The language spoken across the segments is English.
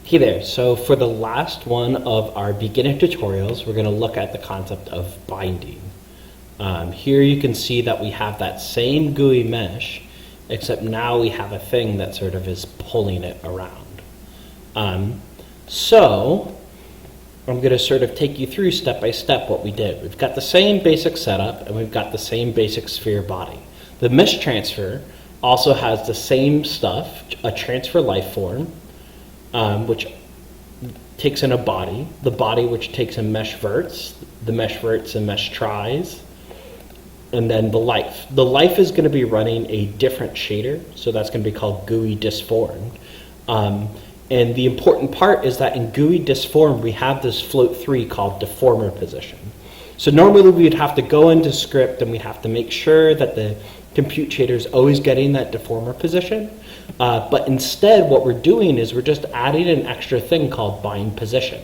Hey there, so for the last one of our beginner tutorials, we're going to look at the concept of binding. Here you can see that we have that same GUI mesh, except now we have a thing that sort of is pulling it around. So I'm going to sort of take you through step by step what we did. We've got the same basic setup and we've got the same basic sphere body. The mesh transfer also has the same stuff, a transfer life form, which takes in a body, the body which takes in mesh verts, the mesh verts and mesh tries, and then the life. The life is going to be running a different shader, so that's going to be called GUIDisformed. And the important part is that in GUIDisformed we have this float 3 called deformer position. So normally we'd have to go into script and we'd have to make sure that the compute shader is always getting that deformer position. But instead what we're doing is we're just adding an extra thing called bind position.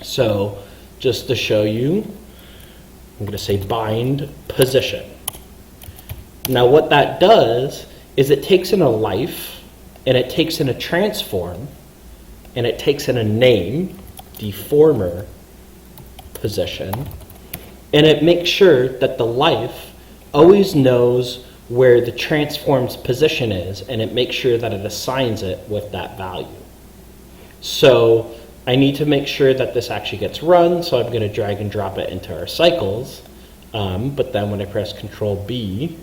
So just to show you, I'm going to say bind position. Now what that does is it takes in a life and it takes in a transform and it takes in a name, deformer position, and it makes sure that the life always knows where the transform's position is, and it makes sure that it assigns it with that value. So I need to make sure that this actually gets run, so I'm going to drag and drop it into our cycles, but then when I press Control B,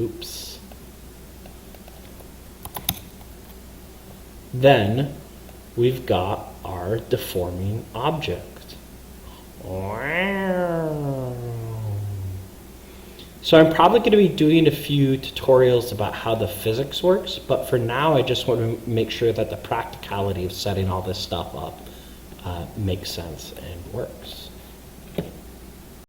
oops, then we've got our deforming object. So I'm probably going to be doing a few tutorials about how the physics works, but for now I just want to make sure that the practicality of setting all this stuff up makes sense and works.